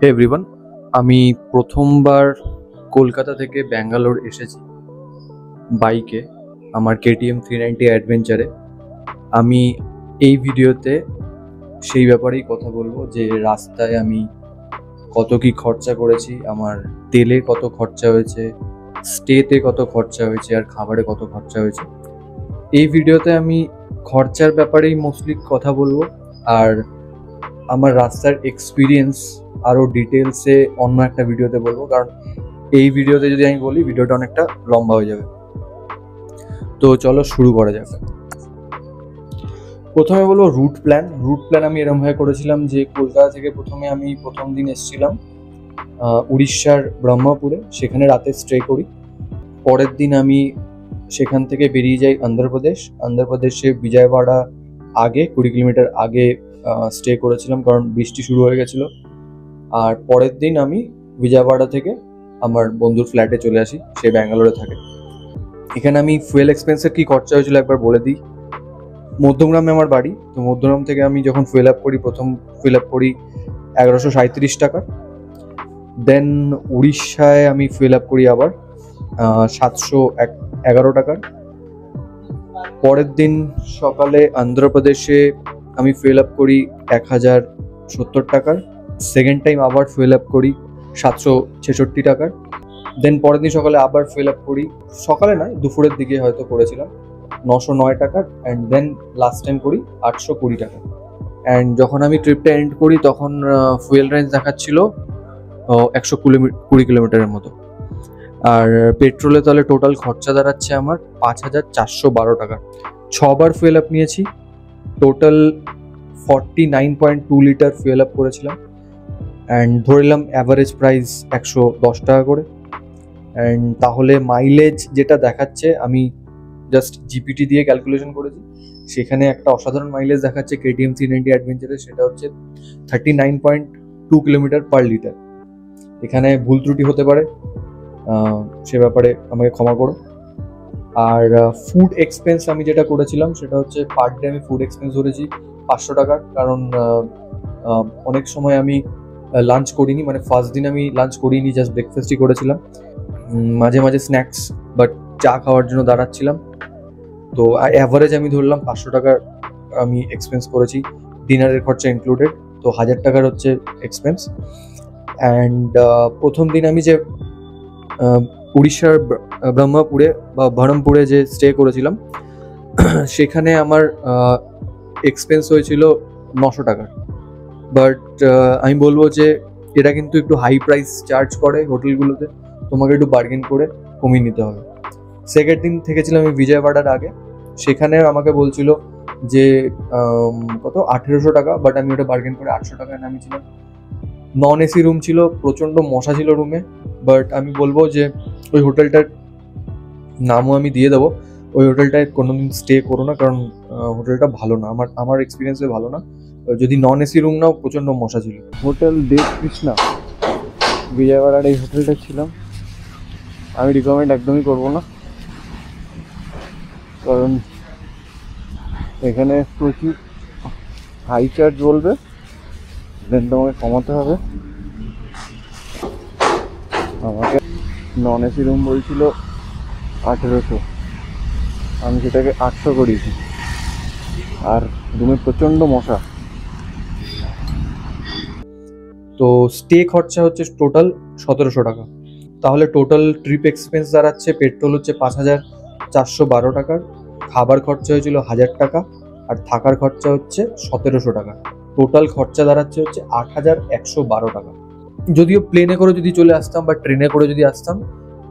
হে everyone, আমি প্রথমবার কলকাতা থেকে ব্যাঙ্গালোর এসেছি বাইকে, আমার KTM 390 অ্যাডভেঞ্চারে। আমি এই ভিডিওতে সেই ব্যাপারেই কথা বলবো যে রাস্তায় আমি কত কি খরচা করেছি, আমার তেলে কত খরচা হয়েছে, স্টেতে কত খরচা হয়েছে, আর খাবারে কত খরচা হয়েছে। এই ভিডিওতে আমি খরচার ব্যাপারেই মোস্টলি কথা বলবো, আর আমার রাস্তার এক্সপিরিয়েন্স আরও ডিটেলসে অন্য একটা ভিডিওতে বলবো, কারণ এই ভিডিওতে যদি আমি বলি ভিডিওটা অনেকটা লম্বা হয়ে যাবে। তো চলো শুরু করা যাক। প্রথমে বলবো রুট প্ল্যান আমি এরমভাবে করেছিলাম যে কলকাতা থেকে আমি প্রথম দিন এসেছিলাম উড়িষ্যার ব্রহ্মপুরে, সেখানে রাতে স্টে করি। পরের দিন আমি সেখান থেকে বেরিয়ে যাই অন্ধ্রপ্রদেশে বিজয়ওয়াড়া আগে 20 কিলোমিটার আগে স্টে করেছিলাম, কারণ বৃষ্টি শুরু হয়ে গেছিলো। আর পরের দিন আমি বিজয়ওয়াড়া থেকে আমার বন্ধুর ফ্ল্যাটে চলে আসি, সে ব্যাঙ্গালোরে থাকে। এখানে আমি ফুয়েল এক্সপেন্সের কি খরচা হয়েছিল একবার বলে দিই। মধ্যমগ্রামে আমার বাড়ি, তো মধ্যমগ্রাম থেকে আমি যখন প্রথম ফুয়েল আপ করি 1137 টাকা। দেন উড়িষ্যায় আমি ফুয়েল আপ করি আবার 711 টাকার। পরের দিন সকালে অন্ধ্রপ্রদেশে আমি ফুয়েল আপ করি 1070 টাকার। সেকেন্ড টাইম আবার ফুয়েল আপ করি 766 টাকার। দেন পরের দিন সকালে আবার ফুয়েল আপ করি, সকালে নয় দুপুরের দিকে হয়তো করেছিলাম, 909 টাকার। অ্যান্ড দেন লাস্ট টাইম করি 820 টাকা। অ্যান্ড যখন আমি ট্রিপটা এন্ড করি তখন ফুয়েল রেঞ্জ দেখাচ্ছিল 120 কিলোমিটারের মতো। আর পেট্রোলে তাহলে টোটাল খরচা দাঁড়াচ্ছে আমার 5412 টাকা। 6বার ফুয়েল আপ নিয়েছি, টোটাল 49.2 লিটার ফুয়েল আপ করেছিলাম। অ্যান্ড ধরলাম অ্যাভারেজ প্রাইস 110 টাকা করে। অ্যান্ড তাহলে মাইলেজ যেটা দেখাচ্ছে, আমি জাস্ট জিপিটি দিয়ে ক্যালকুলেশন করেছি, সেখানে একটা অসাধারণ মাইলেজ দেখাচ্ছে KTM 390 অ্যাডভেঞ্চারে, সেটা হচ্ছে 39.2 কিলোমিটার পার লিটার। এখানে ভুল ত্রুটি হতে পারে, সে ব্যাপারে আমাকে ক্ষমা করো। আর ফুড এক্সপেন্স আমি যেটা করেছিলাম সেটা হচ্ছে পার ডে আমি ফুড এক্সপেন্স ধরেছি 500 টাকার, কারণ অনেক সময় আমি লাঞ্চ করিনি, মানে ফার্স্ট দিন আমি লাঞ্চ করিনি, জাস্ট ব্রেকফাস্টই করেছিলাম, মাঝে মাঝে স্ন্যাক্স বাট চা খাওয়ার জন্য দাঁড়াচ্ছিলাম। তো অ্যাভারেজ আমি ধরলাম 500 টাকার আমি এক্সপেন্স করেছি, ডিনারের খরচা ইনক্লুডেড। তো 1000 টাকার হচ্ছে এক্সপেন্স। অ্যান্ড প্রথম দিন আমি যে উড়িষ্যার ব্রহ্মপুরে বা বহরমপুরে যে স্টে করেছিলাম, সেখানে আমার এক্সপেন্স হয়েছিল 900 টাকার। বাট আমি বলবো যে এটা কিন্তু একটু হাই প্রাইস চার্জ করে হোটেলগুলোতে, তোমাকে একটু বার্গেন করে কমিয়ে নিতে হবে। সেকেন্ড দিন থেকেছিলাম আমি বিজয়ওয়াড়ার আগে, সেখানে আমাকে বলছিল যে কত 1800 টাকা, বাট আমি ওটা বার্গেন করে 800 টাকায় নামিয়েছিলাম। নন এসি রুম ছিল, প্রচণ্ড মশা ছিল রুমে, বাট আমি বলবো যে ওই হোটেলটার নামও আমি দিয়ে দেবো, ওই হোটেলটায় কোনোদিন স্টে করো না, কারণ হোটেলটা ভালো না, আমার এক্সপিরিয়েন্সে ভালো না। যদি নন এসি রুম নাও, প্রচণ্ড মশা ছিল। হোটেল দেব কৃষ্ণা বিজয়ওয়াড়ার এই হোটেলটা ছিলাম, আমি রিকমেন্ড একদমই করবো না, কারণ এখানে প্রচুর হাই চার্জ বলবে, দেন তোমাকে কমাতে হবে। আমাকে নন এসি রুম বলছিল 1800, আমি সেটাকে 800 করিয়েছি। আর রুমে প্রচণ্ড মশা। তো স্টে খরচা হচ্ছে টোটাল 1700 টাকা। তাহলে টোটাল ট্রিপ এক্সপেন্স দাঁড়াচ্ছে, পেট্রোল হচ্ছে 5412 টাকার, খাবার খরচা হয়েছিল 1000 টাকা, আর থাকার খরচা হচ্ছে 1700 টাকা। টোটাল খরচা দাঁড়াচ্ছে হচ্ছে 8112 টাকা। যদিও প্লেনে করে যদি চলে আসতাম বা ট্রেনে করে যদি আসতাম,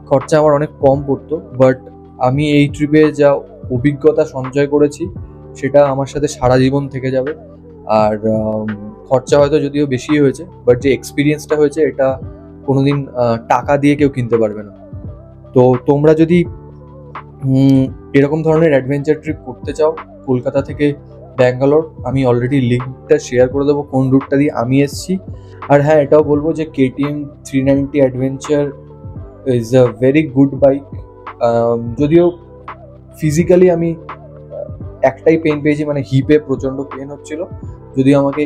খরচা আমার অনেক কম পড়তো, বাট আমি এই ট্রিপে যা অভিজ্ঞতা সঞ্চয় করেছি সেটা আমার সাথে সারা জীবন থেকে যাবে। আর খরচা হয়তো যদিও বেশি হয়েছে, বাট যে এক্সপিরিয়েন্সটা হয়েছে এটা কোনোদিন টাকা দিয়ে কেউ কিনতে পারবে না। তো তোমরা যদি এরকম ধরনের অ্যাডভেঞ্চার ট্রিপ করতে চাও কলকাতা থেকে ব্যাঙ্গালোর, আমি অলরেডি লিঙ্কটা শেয়ার করে দেবো কোন রুটটা দিয়ে আমি এসেছি। আর হ্যাঁ, এটাও বলবো যে KTM 390 adventure is a very good bike. যদিও ফিজিক্যালি আমি একটাই পেন পেয়েছি, মানে হিপে প্রচণ্ড পেন হচ্ছিল, যদিও আমাকে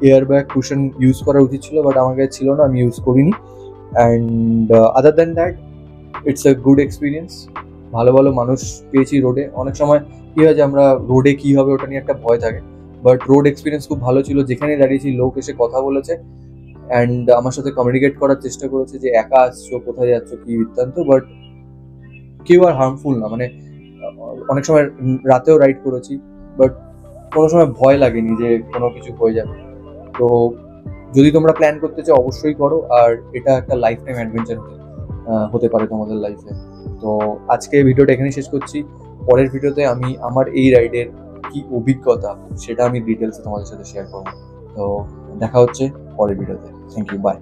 এয়ার ব্যাগ কুশন ইউজ করা উচিত ছিল, বাট আমার কাছে ছিল না, আমি ইউজ করিনি। And other than that it's a good experience. ভালো ভালো মানুষ পেয়েছি রোডে। অনেক সময় কী হয় যে আমরা রোডে কী হবে ওটা নিয়ে একটা ভয় থাকে, বাট রোড এক্সপিরিয়েন্স খুব ভালো ছিল। যেখানে দাঁড়িয়েছি লোক এসে কথা বলেছে অ্যান্ড আমার সাথে কমিউনিকেট করার চেষ্টা করেছে যে একা আসছো, কোথায় যাচ্ছ, কী বৃত্তান্ত, বাট কেউ আর হার্মফুল না। মানে অনেক সময় রাতেও রাইড করেছি, বাট কোনো সময় ভয় লাগেনি যে কোনো কিছু হয়ে যাবে। তো যদি তোমরা প্ল্যান করতে চাও অবশ্যই করো, আর এটা একটা লাইফ টাইম অ্যাডভেঞ্চার হতে পারে তোমাদের লাইফে। তো আজকে ভিডিওটা এখানেই শেষ করছি। পরের ভিডিওতে আমি আমার এই রাইডের কি অভিজ্ঞতা সেটা আমি ডিটেলসে তোমাদের সাথে শেয়ার করবো। তো দেখা হচ্ছে পরের ভিডিওতে। Thank you, by.